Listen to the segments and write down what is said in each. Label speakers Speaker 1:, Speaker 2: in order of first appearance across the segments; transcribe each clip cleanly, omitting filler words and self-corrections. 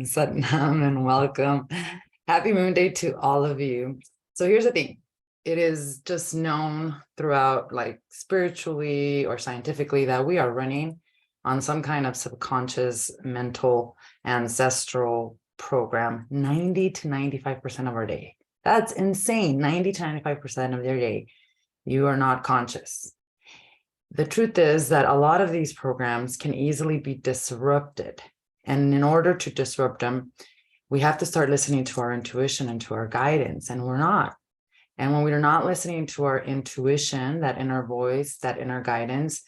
Speaker 1: Satnam and welcome. Happy Moon Day to all of you. So here's the thing. It is just known throughout, like spiritually or scientifically, that we are running on some kind of subconscious mental ancestral program 90 to 95% of our day. That's insane. 90 to 95% of your day, you are not conscious. The truth is that a lot of these programs can easily be disrupted. And in order to disrupt them, we have to start listening to our intuition and to our guidance, and we're not. And when we're not listening to our intuition, that inner voice, that inner guidance,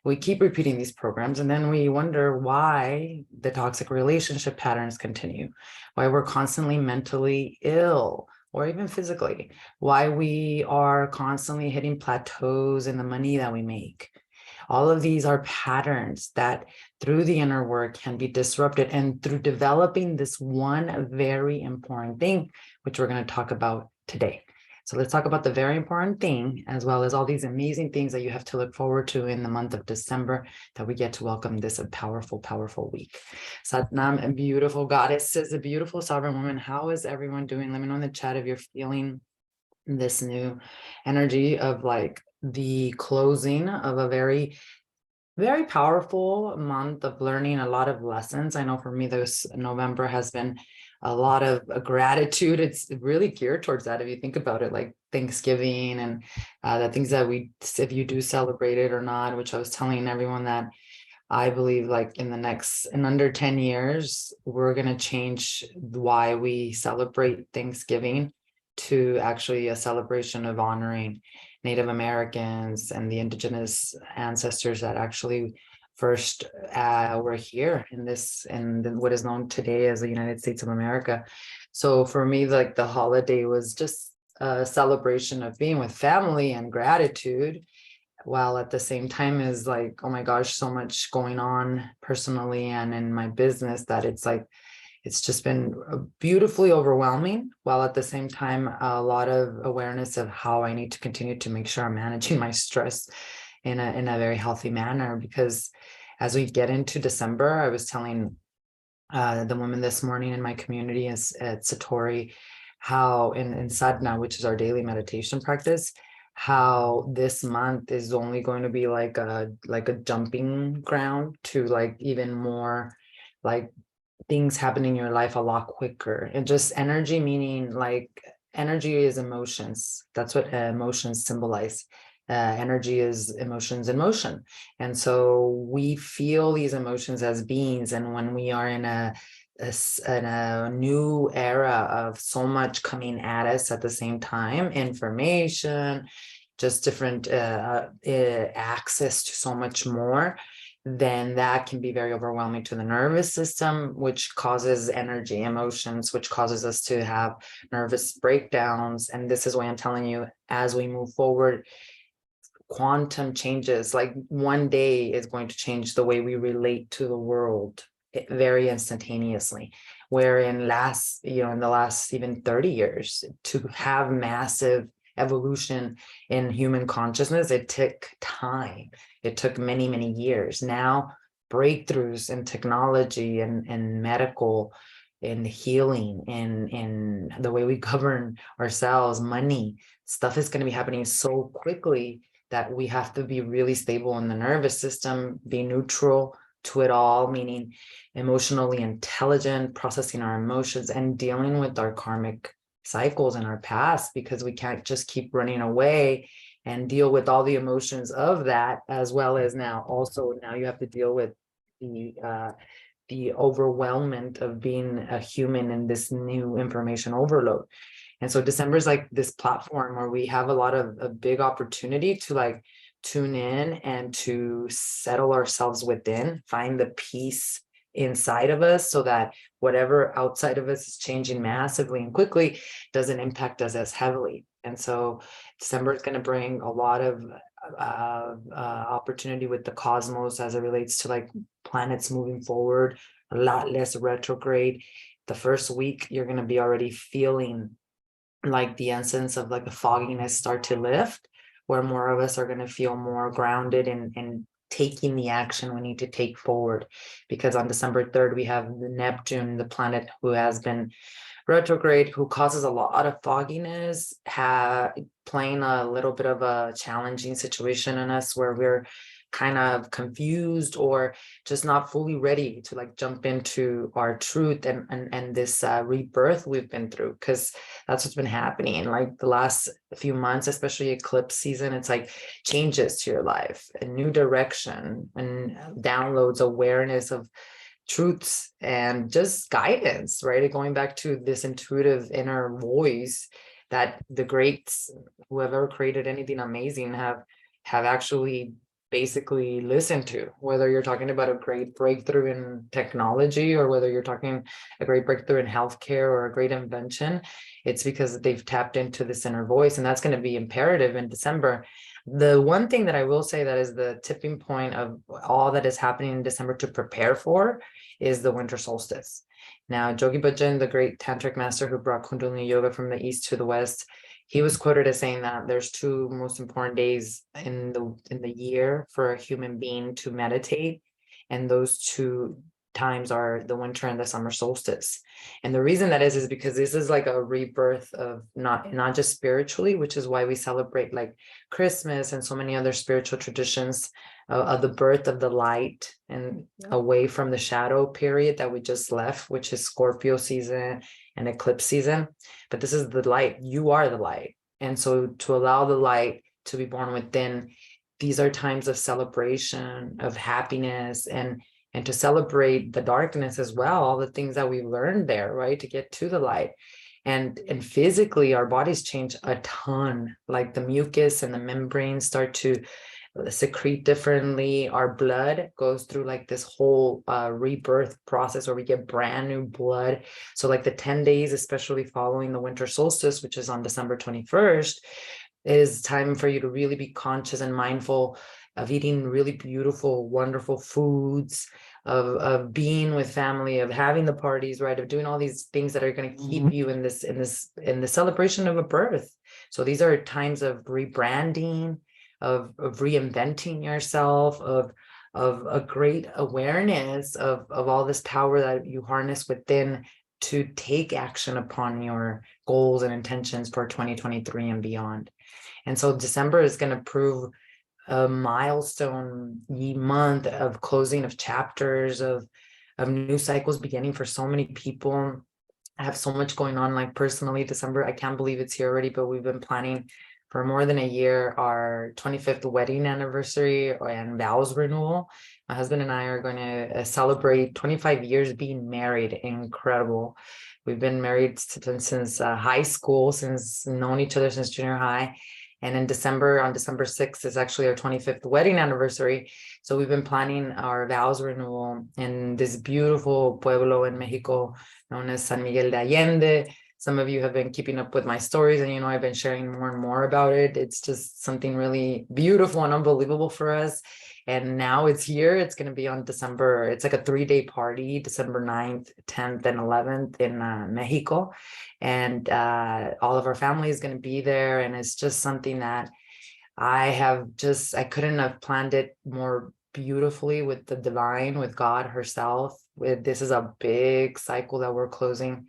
Speaker 1: we keep repeating these programs, and then we wonder why the toxic relationship patterns continue, why we're constantly mentally ill, or even physically, why we are constantly hitting plateaus in the money that we make. All of these are patterns that through the inner work can be disrupted, and through developing this one very important thing, which we're going to talk about today. So let's talk about the very important thing, as well as all these amazing things that you have to look forward to in the month of December, that we get to welcome this powerful, powerful week. Satnam, and beautiful goddesses, a beautiful sovereign woman. How is everyone doing? Let me know in the chat if you're feeling this new energy of like the closing of a very, very powerful month of learning a lot of lessons. I know for me, this November has been a lot of gratitude. It's really geared towards that. If you think about it, like Thanksgiving and the things that if you do celebrate it or not, which I was telling everyone that I believe like in under 10 years, we're going to change why we celebrate Thanksgiving to actually a celebration of honoring Native Americans and the indigenous ancestors that actually first were here in what is known today as the United States of America. So for me, like the holiday was just a celebration of being with family and gratitude, while at the same time is like, oh my gosh, so much going on personally and in my business that it's just been beautifully overwhelming, while at the same time, a lot of awareness of how I need to continue to make sure I'm managing my stress in a very healthy manner. Because as we get into December, I was telling the women this morning in my community at Satori, how in sadhana, which is our daily meditation practice, how this month is only going to be like a jumping ground to like even more like things happen in your life a lot quicker. And just energy, meaning like energy is emotions. That's what emotions symbolize. Energy is emotions in motion. And so we feel these emotions as beings. And when we are in a new era of so much coming at us at the same time, information, just different access to so much more, then that can be very overwhelming to the nervous system, which causes energy, emotions, which causes us to have nervous breakdowns. And this is why I'm telling you, as we move forward, quantum changes, like one day is going to change the way we relate to the world very instantaneously. Where in the last even 30 years, to have massive evolution in human consciousness, it took time. It took many, many years. Now, breakthroughs in technology and medical, in healing, in the way we govern ourselves, money, stuff is going to be happening so quickly that we have to be really stable in the nervous system, be neutral to it all, meaning emotionally intelligent, processing our emotions and dealing with our karmic cycles in our past, because we can't just keep running away and deal with all the emotions of that, as well as now you have to deal with the overwhelmment of being a human in this new information overload. And so December is like this platform where we have a lot of a big opportunity to like tune in and to settle ourselves within, find the peace inside of us, so that whatever outside of us is changing massively and quickly doesn't impact us as heavily. And so December is going to bring a lot of opportunity with the cosmos as it relates to like planets moving forward, a lot less retrograde. The first week, you're going to be already feeling like the essence of like the fogginess start to lift, where more of us are going to feel more grounded and taking the action we need to take forward. Because on December 3rd, we have the Neptune, the planet who has been retrograde, who causes a lot of fogginess, playing a little bit of a challenging situation in us where we're kind of confused or just not fully ready to like jump into our truth and this rebirth we've been through, because that's what's been happening like the last few months, especially eclipse season. It's like changes to your life, a new direction, and downloads, awareness of truths and just guidance, right? Going back to this intuitive inner voice that the greats, whoever created anything amazing, have actually basically listened to. Whether you're talking about a great breakthrough in technology, or whether you're talking a great breakthrough in healthcare or a great invention, it's because they've tapped into this inner voice, and that's going to be imperative in December. The one thing that I will say that is the tipping point of all that is happening in December to prepare for is the winter solstice. Now, Yogi Bhajan, the great tantric master who brought Kundalini yoga from the east to the west, he was quoted as saying that there's two most important days in the year for a human being to meditate, and those two times are the winter and the summer solstice. And the reason that is because this is like a rebirth of not just spiritually, which is why we celebrate like Christmas and so many other spiritual traditions, of the birth of the light and away from the shadow period that we just left, which is Scorpio season and eclipse season. But this is the light. You are the light. And so to allow the light to be born within, these are times of celebration, of happiness, and to celebrate the darkness as well, all the things that we've learned there, right, to get to the light. And physically, our bodies change a ton, like the mucus and the membranes start to secrete differently. Our blood goes through like this whole rebirth process where we get brand new blood. So like the 10 days, especially following the winter solstice, which is on December 21st, is time for you to really be conscious and mindful of eating really beautiful, wonderful foods, of being with family, of having the parties, right, of doing all these things that are going to keep you in the celebration of a birth. So these are times of rebranding, of reinventing yourself, of a great awareness of all this power that you harness within to take action upon your goals and intentions for 2023 and beyond. And so December is going to prove a milestone month of closing of chapters, of new cycles beginning for so many people. I have so much going on, like personally, December, I can't believe it's here already, but we've been planning for more than a year our 25th wedding anniversary and vows renewal. My husband and I are going to celebrate 25 years being married. Incredible. We've been married since high school, since known each other since junior high. And in December, on December 6th, is actually our 25th wedding anniversary. So we've been planning our vows renewal in this beautiful pueblo in Mexico known as San Miguel de Allende. Some of you have been keeping up with my stories, and I've been sharing more and more about it. It's just something really beautiful and unbelievable for us. And now it's here. It's going to be on December. It's like a 3-day party, December 9th, 10th, and 11th in Mexico. And all of our family is going to be there. And it's just something that I couldn't have planned it more beautifully with the divine, with God herself. This is a big cycle that we're closing.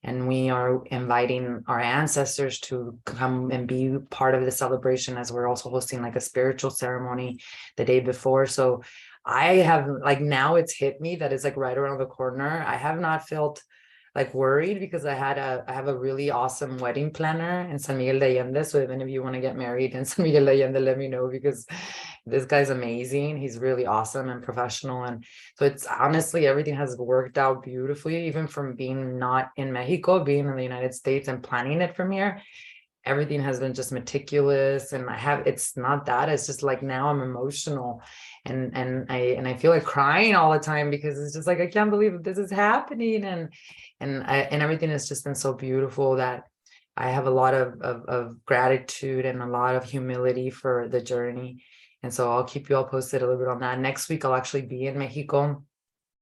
Speaker 1: And we are inviting our ancestors to come and be part of the celebration, as we're also hosting like a spiritual ceremony the day before. So I have now it's hit me that it's like right around the corner. I have not felt like worried because I have a really awesome wedding planner in San Miguel de Allende. So if any of you want to get married in San Miguel de Allende, let me know, because this guy's amazing. He's really awesome and professional. And so it's honestly, everything has worked out beautifully, even from being not in Mexico, being in the United States and planning it from here. Everything has been just meticulous, and it's not that, it's just like now I'm emotional and I feel like crying all the time, because it's just like, I can't believe this is happening. And everything has just been so beautiful that I have a lot of gratitude and a lot of humility for the journey. And so I'll keep you all posted a little bit on that. Next week, I'll actually be in Mexico.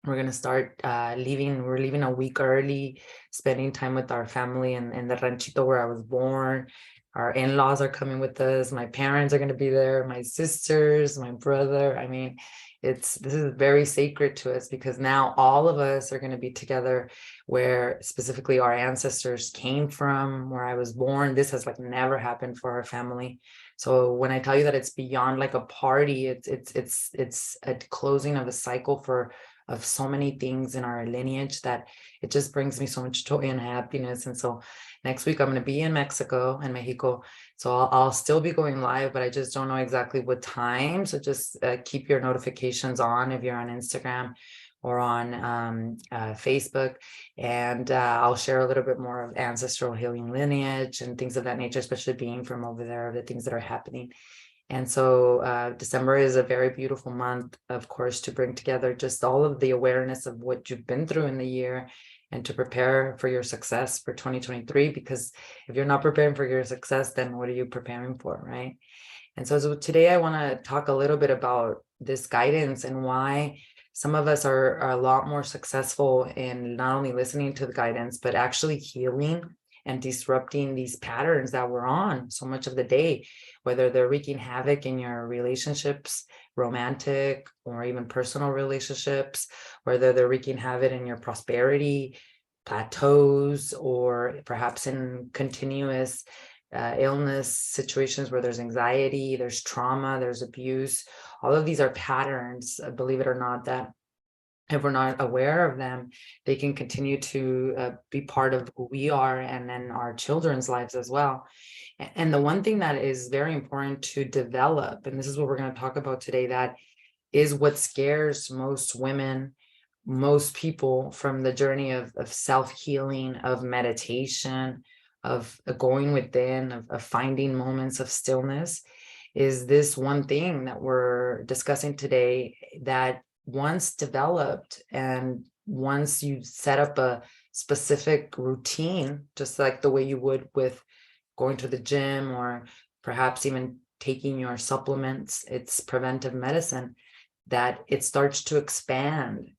Speaker 1: We're going to start leaving. We're leaving a week early, spending time with our family in the ranchito where I was born, Our in-laws are coming with us. My parents are going to be there. My sisters, my brother. I mean, this is very sacred to us because now all of us are going to be together where specifically our ancestors came from, where I was born. This has like never happened for our family. So when I tell you that it's beyond like a party, it's a closing of a cycle of so many things in our lineage that it just brings me so much joy and happiness. And so next week I'm going to be in Mexico and Mexico. So I'll still be going live, but I just don't know exactly what time. So just keep your notifications on if you're on Instagram or on Facebook. And I'll share a little bit more of ancestral healing lineage and things of that nature, especially being from over there, the things that are happening. And so December is a very beautiful month, of course, to bring together just all of the awareness of what you've been through in the year and to prepare for your success for 2023. Because if you're not preparing for your success, then what are you preparing for, right? And so today I want to talk a little bit about this guidance and why some of us are a lot more successful in not only listening to the guidance, but actually healing and disrupting these patterns that we're on so much of the day, whether they're wreaking havoc in your relationships, romantic or even personal relationships, whether they're wreaking havoc in your prosperity, plateaus, or perhaps in continuous illness situations where there's anxiety, there's trauma, there's abuse. All of these are patterns, believe it or not, that if we're not aware of them, they can continue to be part of who we are and then our children's lives as well. And the one thing that is very important to develop, and this is what we're going to talk about today, that is what scares most women, most people from the journey of self-healing, of meditation, of going within, of finding moments of stillness, is this one thing that we're discussing today that once developed and once you set up a specific routine, just like the way you would with going to the gym or perhaps even taking your supplements, it's preventive medicine, that it starts to expand.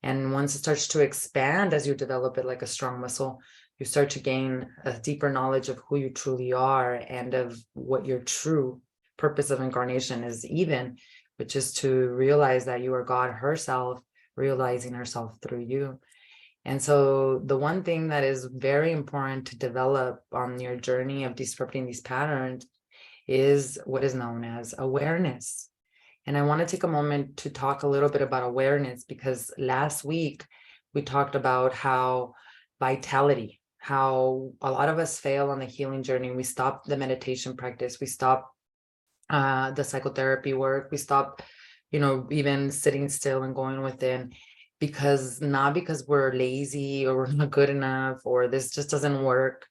Speaker 1: And once it starts to expand, as you develop it like a strong muscle, you start to gain a deeper knowledge of who you truly are and of what your true purpose of incarnation is, even, which is to realize that you are God herself, realizing herself through you. And so the one thing that is very important to develop on your journey of disrupting these patterns is what is known as awareness. And I want to take a moment to talk a little bit about awareness, because last week we talked about how vitality, how a lot of us fail on the healing journey. We stop the meditation practice. We stop the psychotherapy work. We stop, even sitting still and going within, not because we're lazy or we're not good enough or this just doesn't work.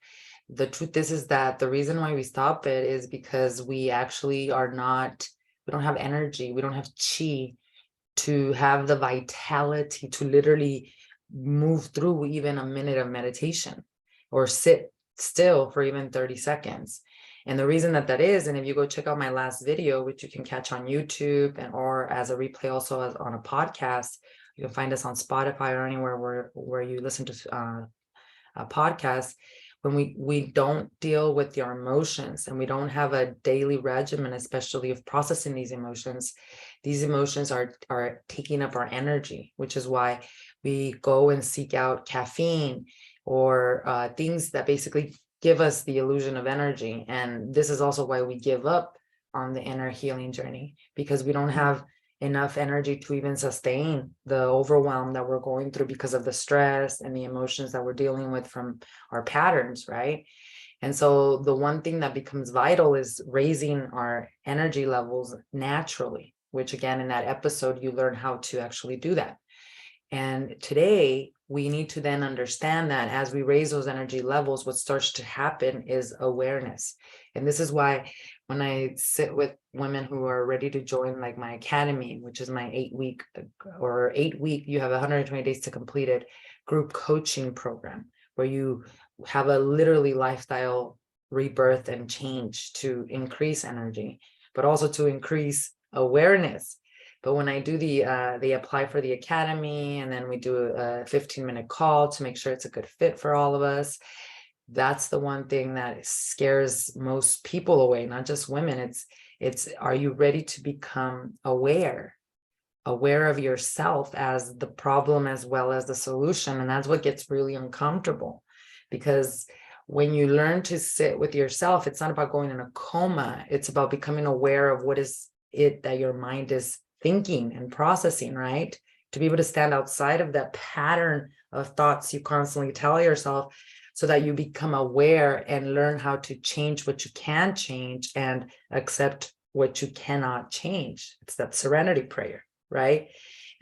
Speaker 1: The truth is that the reason why we stop it is because we actually we don't have energy. We don't have chi to have the vitality to literally move through even a minute of meditation or sit still for even 30 seconds. And the reason that is, and if you go check out my last video, which you can catch on YouTube or as a replay also on a podcast, you can find us on Spotify or anywhere where you listen to a podcast. When we don't deal with your emotions and we don't have a daily regimen, especially of processing these emotions are taking up our energy, which is why we go and seek out caffeine or things that basically give us the illusion of energy. And this is also why we give up on the inner healing journey, because we don't have enough energy to even sustain the overwhelm that we're going through because of the stress and the emotions that we're dealing with from our patterns, right? And so the one thing that becomes vital is raising our energy levels naturally, which again, in that episode, you learn how to actually do that. And today we need to then understand that as we raise those energy levels, what starts to happen is awareness. And this is why when I sit with women who are ready to join like my academy, which is my 8-week, you have 120 days to complete it, group coaching program, where you have a literally lifestyle rebirth and change to increase energy, but also to increase awareness. But when I do they apply for the academy, and then we do a 15-minute call to make sure it's a good fit for all of us. That's the one thing that scares most people away, not just women. It's are you ready to become aware of yourself as the problem as well as the solution? And that's what gets really uncomfortable, because when you learn to sit with yourself, it's not about going in a coma. It's about becoming aware of what is it that your mind is thinking and processing, right? To be able to stand outside of that pattern of thoughts you constantly tell yourself, so that you become aware and learn how to change what you can change and accept what you cannot change. It's that serenity prayer, right?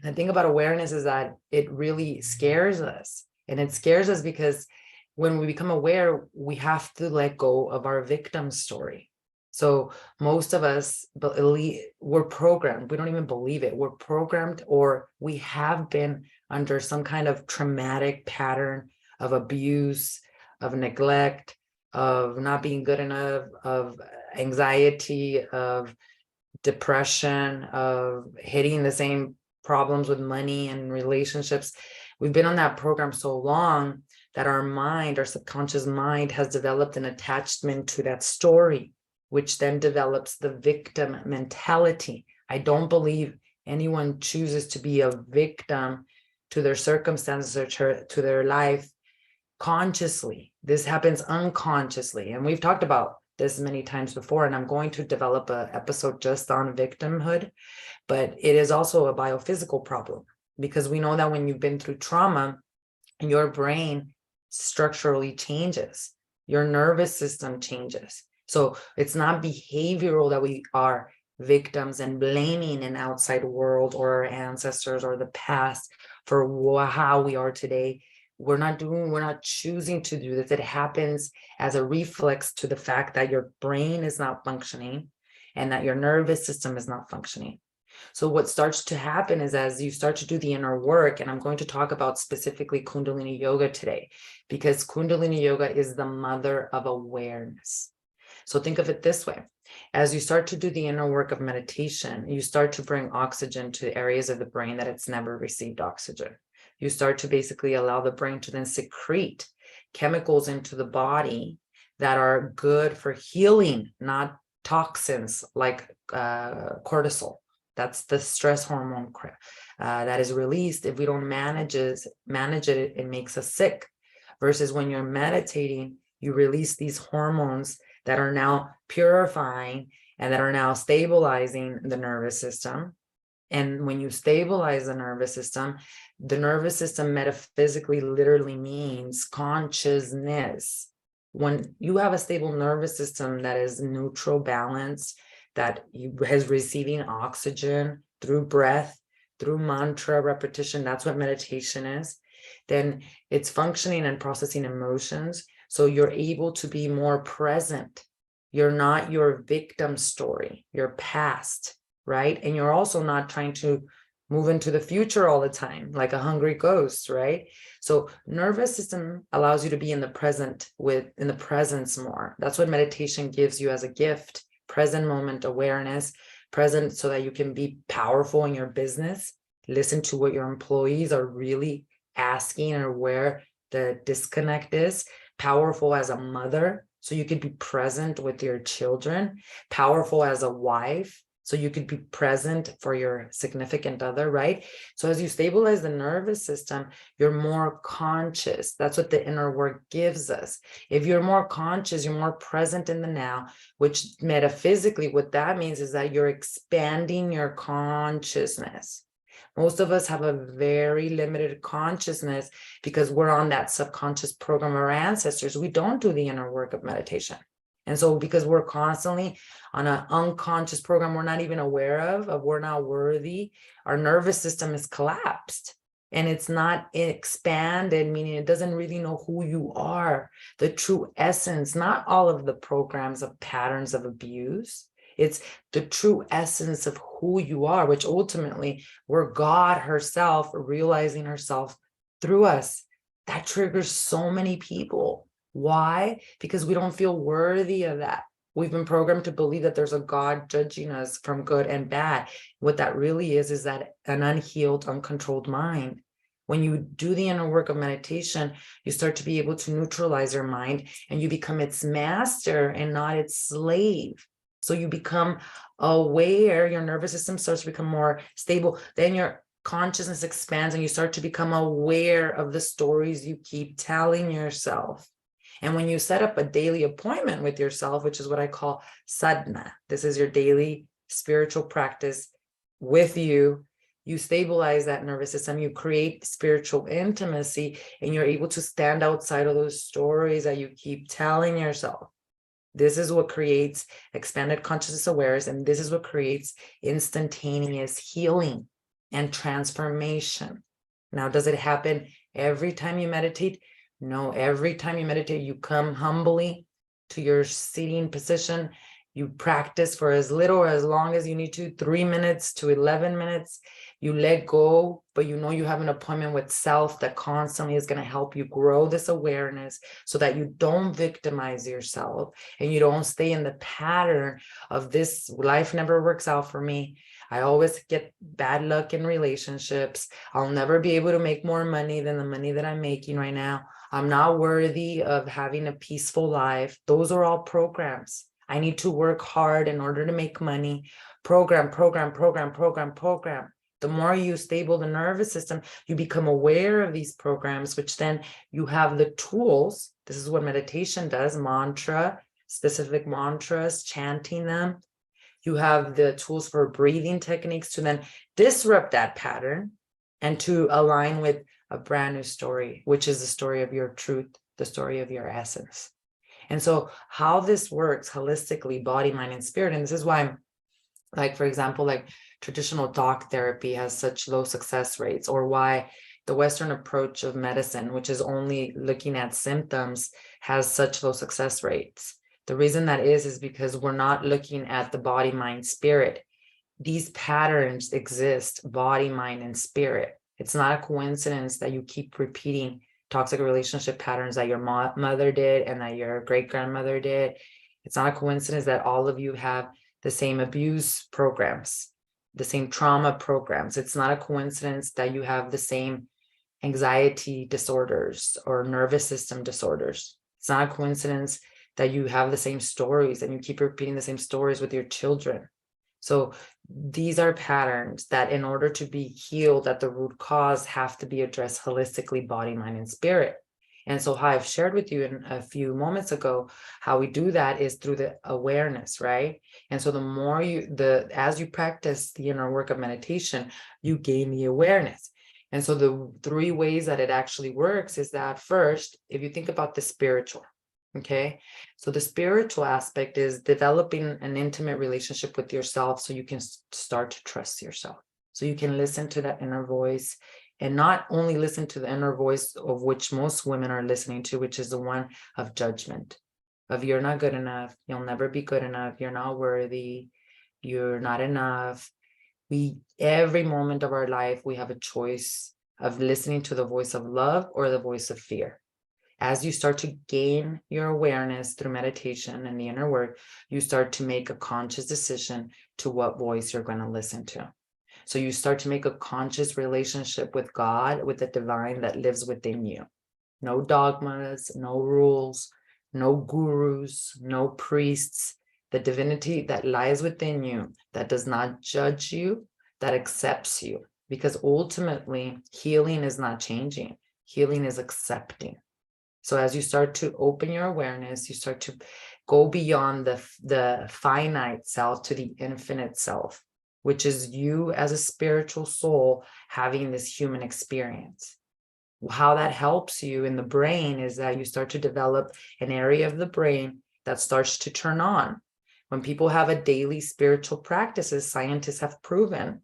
Speaker 1: And the thing about awareness is that it really scares us. And it scares us because when we become aware, we have to let go of our victim story. So most of us we're programmed. We don't even believe it. We're programmed, or we have been under some kind of traumatic pattern of abuse, of neglect, of not being good enough, of anxiety, of depression, of hitting the same problems with money and relationships. We've been on that program so long that our mind, our subconscious mind, has developed an attachment to that story, which then develops the victim mentality. I don't believe anyone chooses to be a victim to their circumstances or to their life consciously. This happens unconsciously. And we've talked about this many times before, and I'm going to develop an episode just on victimhood, but it is also a biophysical problem, because we know that when you've been through trauma, your brain structurally changes, your nervous system changes. So it's not behavioral that we are victims and blaming an outside world or our ancestors or the past for how we are today. We're not choosing to do this. It happens as a reflex to the fact that your brain is not functioning and that your nervous system is not functioning. So what starts to happen is, as you start to do the inner work, and I'm going to talk about specifically Kundalini Yoga today, because Kundalini Yoga is the mother of awareness. So think of it this way. As you start to do the inner work of meditation, you start to bring oxygen to areas of the brain that it's never received oxygen. You start to basically allow the brain to then secrete chemicals into the body that are good for healing, not toxins like cortisol. That's the stress hormone that is released. If we don't manage it, it makes us sick. Versus when you're meditating, you release these hormones that are now purifying and that are now stabilizing the nervous system. And when you stabilize the nervous system metaphysically literally means consciousness. When you have a stable nervous system that is neutral, balanced, that is receiving oxygen through breath, through mantra repetition, that's what meditation is, then it's functioning and processing emotions. So you're able to be more present. You're not your victim story, your past, right? And you're also not trying to move into the future all the time, like a hungry ghost, right? So nervous system allows you to be in the presence more. That's what meditation gives you as a gift. Present moment awareness, present so that you can be powerful in your business, listen to what your employees are really asking or where the disconnect is, powerful as a mother, so you could be present with your children, powerful as a wife, so you could be present for your significant other, right? So as you stabilize the nervous system, you're more conscious. That's what the inner work gives us. If you're more conscious, you're more present in the now, which metaphysically, what that means is that you're expanding your consciousness. Most of us have a very limited consciousness because we're on that subconscious program of our ancestors. We don't do the inner work of meditation. And so because we're constantly on an unconscious program we're not even aware of we're not worthy, our nervous system is collapsed and it's not expanded, meaning it doesn't really know who you are, the true essence, not all of the programs of patterns of abuse. It's the true essence of who you are, which ultimately we're God herself realizing herself through us. That triggers so many people. Why? Because we don't feel worthy of that. We've been programmed to believe that there's a God judging us from good and bad. What that really is that an unhealed, uncontrolled mind. When you do the inner work of meditation, you start to be able to neutralize your mind and you become its master and not its slave. So you become aware, your nervous system starts to become more stable. Then your consciousness expands and you start to become aware of the stories you keep telling yourself. And when you set up a daily appointment with yourself, which is what I call sadhana, this is your daily spiritual practice with you, you stabilize that nervous system, you create spiritual intimacy, and you're able to stand outside of those stories that you keep telling yourself. This is what creates expanded consciousness awareness, and this is what creates instantaneous healing and transformation. Now, does it happen every time you meditate? No, every time you meditate, you come humbly to your sitting position. You practice for as little or as long as you need to, 3 minutes to 11 minutes. You let go, but you know you have an appointment with self that constantly is going to help you grow this awareness so that you don't victimize yourself and you don't stay in the pattern of this life never works out for me. I always get bad luck in relationships. I'll never be able to make more money than the money that I'm making right now. I'm not worthy of having a peaceful life. Those are all programs. I need to work hard in order to make money. Program. The more you stable the nervous system, you become aware of these programs, which then you have the tools. This is what meditation does, specific mantras, chanting them. You have the tools for breathing techniques to then disrupt that pattern and to align with a brand new story, which is the story of your truth, the story of your essence. And so how this works holistically, body, mind, and spirit, and this is why, like, for example, like traditional talk therapy has such low success rates, or why the Western approach of medicine, which is only looking at symptoms, has such low success rates. The reason that is because we're not looking at the body, mind, spirit. These patterns exist, body, mind, and spirit. It's not a coincidence that you keep repeating toxic relationship patterns that your mother did and that your great-grandmother did. It's not a coincidence that all of you have the same abuse programs, the same trauma programs. It's not a coincidence that you have the same anxiety disorders or nervous system disorders. It's not a coincidence that you have the same stories and you keep repeating the same stories with your children. So these are patterns that, in order to be healed at the root cause, have to be addressed holistically, body, mind, and spirit. And so how I've shared with you in a few moments ago, how we do that is through the awareness, right? And so the more as you practice the inner work of meditation, you gain the awareness. And so the 3 ways that it actually works is that, first, if you think about the spiritual, okay, so the spiritual aspect is developing an intimate relationship with yourself so you can start to trust yourself, so you can listen to that inner voice, and not only listen to the inner voice of which most women are listening to, which is the one of judgment, of you're not good enough, you'll never be good enough, you're not worthy, you're not enough. Every moment of our life, we have a choice of listening to the voice of love or the voice of fear. As you start to gain your awareness through meditation and the inner work, you start to make a conscious decision to what voice you're going to listen to. So you start to make a conscious relationship with God, with the divine that lives within you. No dogmas, no rules, no gurus, no priests. The divinity that lies within you, that does not judge you, that accepts you. Because ultimately, healing is not changing. Healing is accepting. So as you start to open your awareness, you start to go beyond the finite self to the infinite self, which is you as a spiritual soul having this human experience. How that helps you in the brain is that you start to develop an area of the brain that starts to turn on. When people have a daily spiritual practices, scientists have proven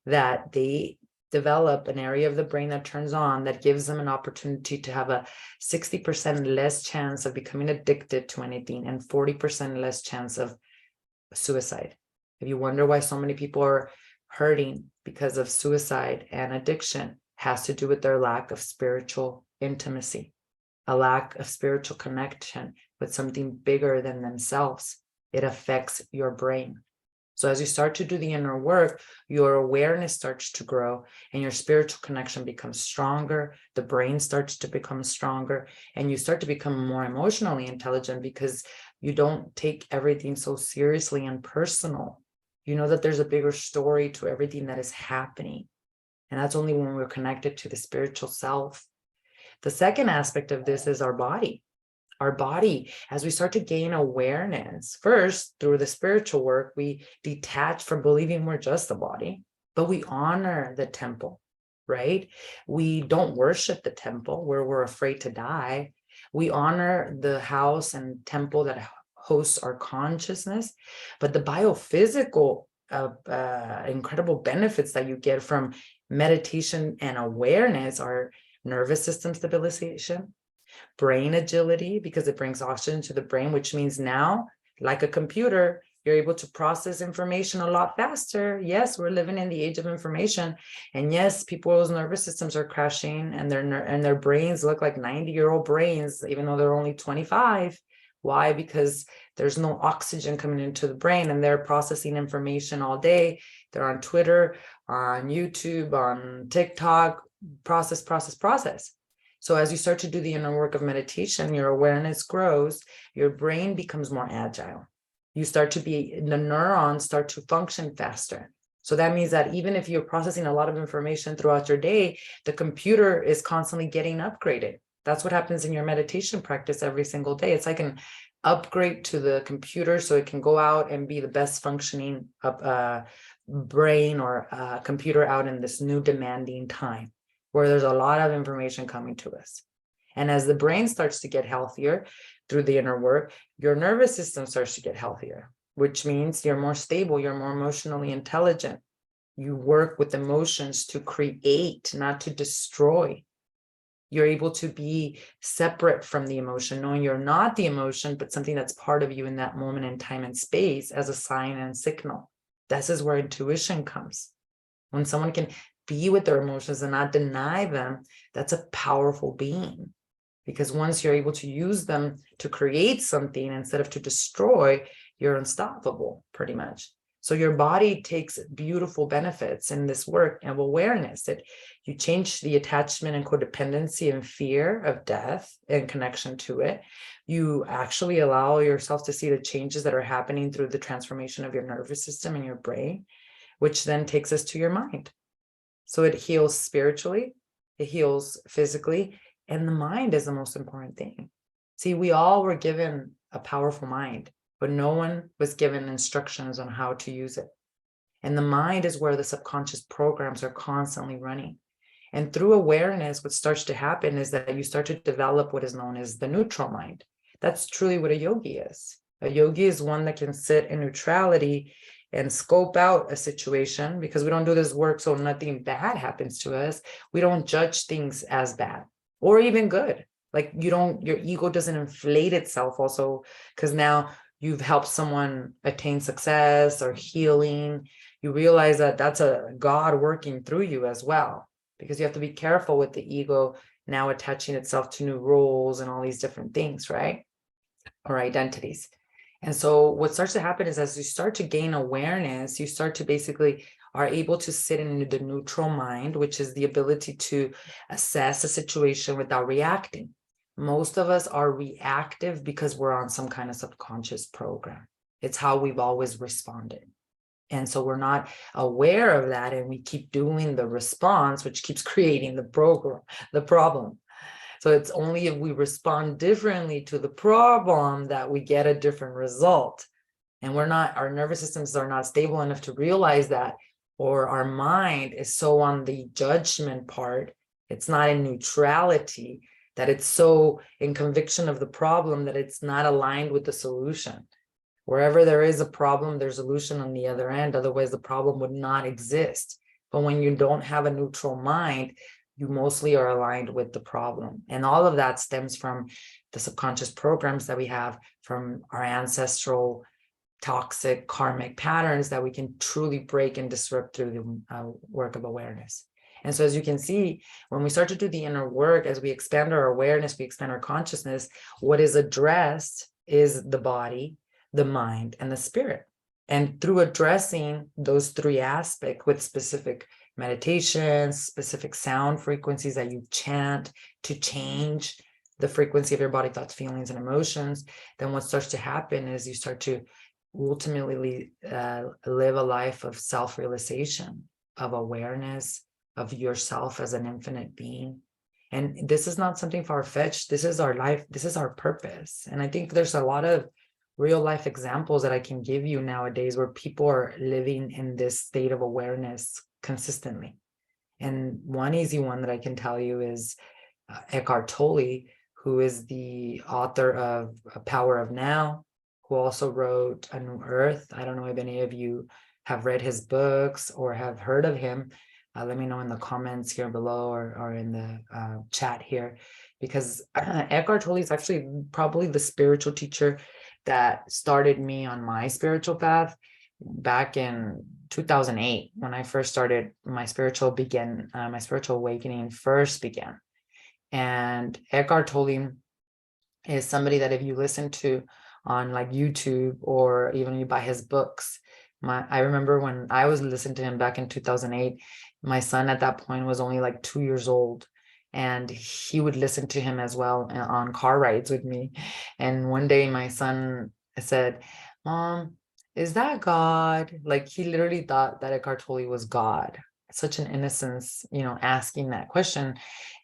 Speaker 1: that they develop an area of the brain that turns on, that gives them an opportunity to have a 60% less chance of becoming addicted to anything and 40% less chance of suicide. If you wonder why so many people are hurting because of suicide and addiction, has to do with their lack of spiritual intimacy, a lack of spiritual connection with something bigger than themselves. It affects your brain. So as you start to do the inner work, your awareness starts to grow and your spiritual connection becomes stronger. The brain starts to become stronger and you start to become more emotionally intelligent because you don't take everything so seriously and personal. You know that there's a bigger story to everything that is happening. And that's only when we're connected to the spiritual self. The second aspect of this is our body. Our body, as we start to gain awareness, first through the spiritual work, we detach from believing we're just the body, but we honor the temple, right? We don't worship the temple where we're afraid to die. We honor the house and temple that hosts our consciousness, but the biophysical incredible benefits that you get from meditation and awareness are nervous system stabilization, brain agility, because it brings oxygen to the brain, which means now, like a computer, you're able to process information a lot faster. Yes, we're living in the age of information. And yes, people's nervous systems are crashing and their brains look like 90-year-old brains, even though they're only 25. Why? Because there's no oxygen coming into the brain and they're processing information all day. They're on Twitter, on YouTube, on TikTok, process. So as you start to do the inner work of meditation, your awareness grows, your brain becomes more agile. The neurons start to function faster. So that means that even if you're processing a lot of information throughout your day, the computer is constantly getting upgraded. That's what happens in your meditation practice every single day. It's like an upgrade to the computer so it can go out and be the best functioning brain or computer out in this new demanding time, where there's a lot of information coming to us. And as the brain starts to get healthier through the inner work, your nervous system starts to get healthier, which means you're more stable, you're more emotionally intelligent. You work with emotions to create, not to destroy. You're able to be separate from the emotion, knowing you're not the emotion, but something that's part of you in that moment in time and space as a sign and signal. This is where intuition comes. When someone can be with their emotions and not deny them, that's a powerful being. Because once you're able to use them to create something instead of to destroy, you're unstoppable, pretty much. So your body takes beautiful benefits in this work of awareness. That you change the attachment and codependency and fear of death and connection to it. You actually allow yourself to see the changes that are happening through the transformation of your nervous system and your brain, which then takes us to your mind. So it heals spiritually, it heals physically, and the mind is the most important thing. See, we all were given a powerful mind, but no one was given instructions on how to use it. And the mind is where the subconscious programs are constantly running. And through awareness, what starts to happen is that you start to develop what is known as the neutral mind. That's truly what a yogi is. A yogi is one that can sit in neutrality and scope out a situation, because we don't do this work so nothing bad happens to us. We don't judge things as bad or even good. Like your ego doesn't inflate itself also, because now you've helped someone attain success or healing. You realize that that's a God working through you as well, because you have to be careful with the ego now attaching itself to new roles and all these different things, right? Or identities. And so what starts to happen is as you start to gain awareness, you start to basically are able to sit in the neutral mind, which is the ability to assess a situation without reacting. Most of us are reactive because we're on some kind of subconscious program. It's how we've always responded. And so we're not aware of that, and we keep doing the response, which keeps creating the problem. So it's only if we respond differently to the problem that we get a different result. And our nervous systems are not stable enough to realize that, or our mind is so on the judgment part, it's not in neutrality, that it's so in conviction of the problem that it's not aligned with the solution. Wherever there is a problem, there's a solution on the other end. Otherwise, the problem would not exist. But when you don't have a neutral mind, you mostly are aligned with the problem. And all of that stems from the subconscious programs that we have from our ancestral toxic karmic patterns that we can truly break and disrupt through the work of awareness. And so as you can see, when we start to do the inner work, as we expand our awareness, we expand our consciousness, what is addressed is the body, the mind, and the spirit. And through addressing those three aspects with specific meditations, specific sound frequencies that you chant to change the frequency of your body, thoughts, feelings, and emotions, then what starts to happen is you start to ultimately live a life of self-realization, of awareness of yourself as an infinite being. And this is not something far-fetched. This is our life. This is our purpose. And I think there's a lot of real life examples that I can give you nowadays where people are living in this state of awareness consistently. And one easy one that I can tell you is Eckhart Tolle, who is the author of Power of Now, who also wrote A New Earth. I don't know if any of you have read his books or have heard of him. Let me know in the comments here below or in the chat here, because Eckhart Tolle is actually probably the spiritual teacher that started me on my spiritual path back in 2008 when I first started my spiritual awakening first began. And Eckhart Tolle is somebody that if you listen to on like YouTube or even you buy his books, I remember when I was listening to him back in 2008, my son at that point was only like 2 years old. And he would listen to him as well on car rides with me. And one day my son said, "Mom, is that God?" Like he literally thought that Eckhart Tolle was God. Such an innocence, asking that question.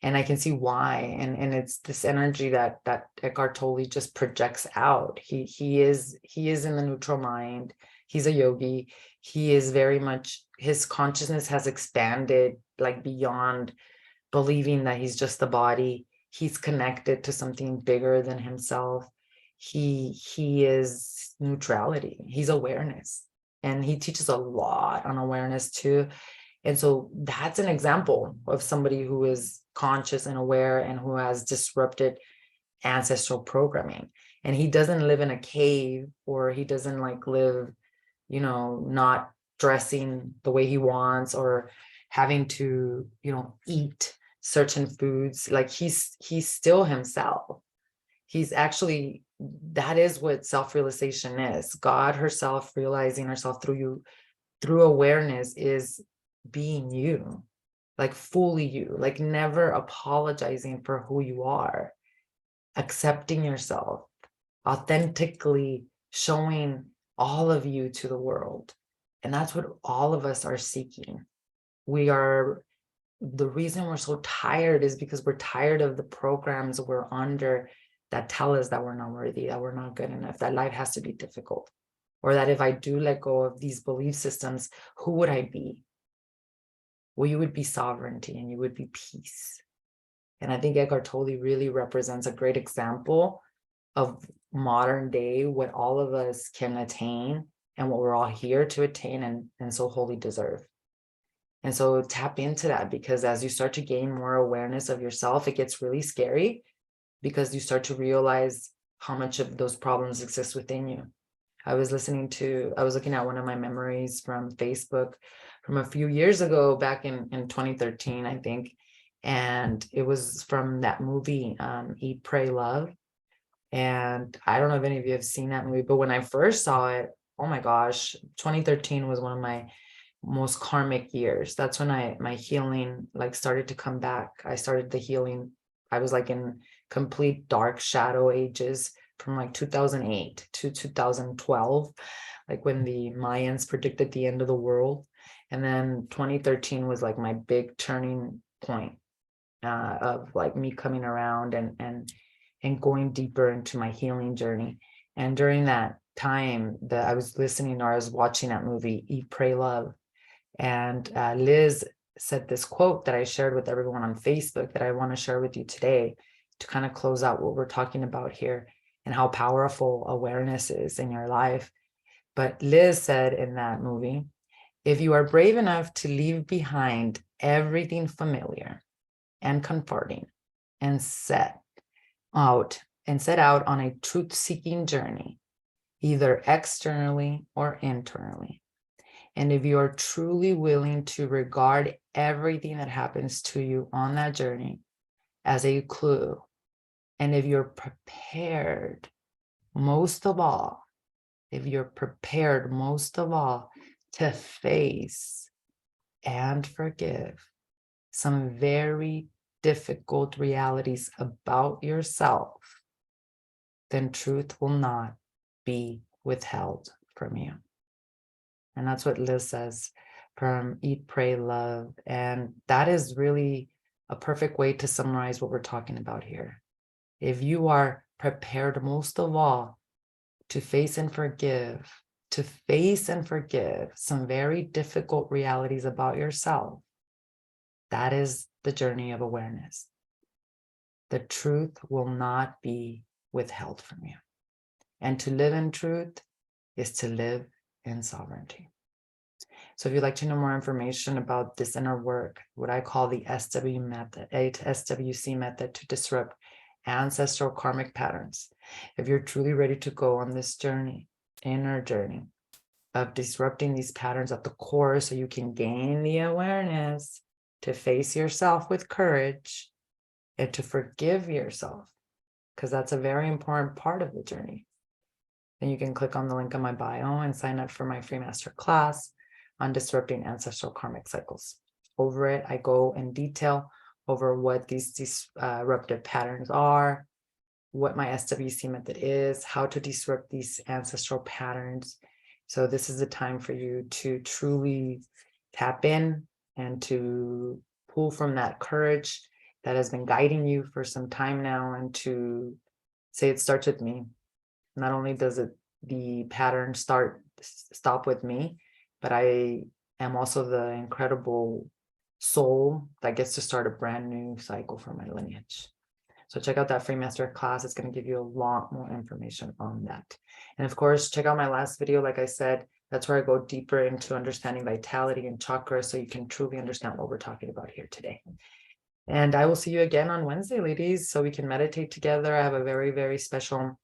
Speaker 1: And I can see why. And it's this energy that Eckhart Tolle just projects out. He is in the neutral mind. He's a yogi. He is very much, his consciousness has expanded like beyond believing that he's just the body. He's connected to something bigger than himself. He is neutrality. He's awareness. And he teaches a lot on awareness too. And so that's an example of somebody who is conscious and aware and who has disrupted ancestral programming. And he doesn't live in a cave, or he doesn't like live, not dressing the way he wants or having to, eat certain foods. Like he's still himself. He's actually, that is what self-realization is. God herself realizing herself through you, through awareness, is being you, like fully you, like never apologizing for who you are, accepting yourself, authentically showing all of you to the world. And that's what all of us are seeking. The reason we're so tired is because we're tired of the programs we're under that tell us that we're not worthy, that we're not good enough, that life has to be difficult, or that if I do let go of these belief systems, who would I be? Well, you would be sovereignty and you would be peace. And I think Eckhart Tolle really represents a great example of modern day, what all of us can attain and what we're all here to attain and so wholly deserve. And so tap into that, because as you start to gain more awareness of yourself, it gets really scary because you start to realize how much of those problems exist within you. I was looking at one of my memories from Facebook from a few years ago, back in 2013, I think. And it was from that movie, Eat, Pray, Love. And I don't know if any of you have seen that movie, but when I first saw it, oh my gosh, 2013 was one of my most karmic years. That's when my healing like started to come back. I started the healing. I was like in complete dark shadow ages from like 2008 to 2012, like when the Mayans predicted the end of the world. And then 2013 was like my big turning point of like me coming around and going deeper into my healing journey. And during that time that I was listening or I was watching that movie, Eat, Pray, Love, and Liz said this quote that I shared with everyone on Facebook that I want to share with you today to kind of close out what we're talking about here and how powerful awareness is in your life. But Liz said in that movie, if you are brave enough to leave behind everything familiar and comforting and set out on a truth-seeking journey, either externally or internally, and if you are truly willing to regard everything that happens to you on that journey as a clue, and if you're prepared, most of all, if you're prepared, most of all, to face and forgive some very difficult realities about yourself, then truth will not be withheld from you. And that's what Liz says from Eat, Pray, Love. And that is really a perfect way to summarize what we're talking about here. If you are prepared, most of all, to face and forgive some very difficult realities about yourself, that is the journey of awareness. The truth will not be withheld from you. And to live in truth is to live in sovereignty. So if you'd like to know more information about this inner work, what I call the SWC method to disrupt ancestral karmic patterns, if you're truly ready to go on this journey, inner journey of disrupting these patterns at the core so you can gain the awareness to face yourself with courage and to forgive yourself, because that's a very important part of the journey, then you can click on the link in my bio and sign up for my free master class on disrupting ancestral karmic cycles. Over it, I go in detail over what these disruptive patterns are, what my SWC method is, how to disrupt these ancestral patterns. So this is the time for you to truly tap in and to pull from that courage that has been guiding you for some time now, and to say it starts with me. Not only does the pattern stop with me, but I am also the incredible soul that gets to start a brand new cycle for my lineage. So check out that free master class. It's going to give you a lot more information on that. And of course, check out my last video. Like I said, that's where I go deeper into understanding vitality and chakra, so you can truly understand what we're talking about here today. And I will see you again on Wednesday, ladies, so we can meditate together. I have a very, very special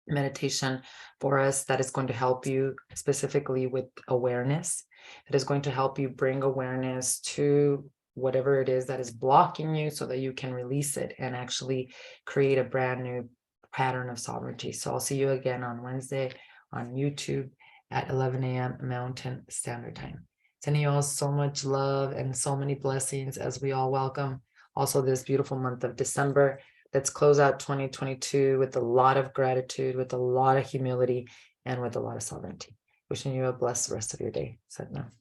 Speaker 1: meditation for us that is going to help you specifically with awareness. It is going to help you bring awareness to whatever it is that is blocking you so that you can release it and actually create a brand new pattern of sovereignty. So I'll see you again on Wednesday on YouTube at 11 a.m. Mountain Standard Time. Sending you all so much love and so many blessings as we all welcome also this beautiful month of December. Let's close out 2022 with a lot of gratitude, with a lot of humility, and with a lot of sovereignty. Wishing you a blessed rest of your day. Satnam.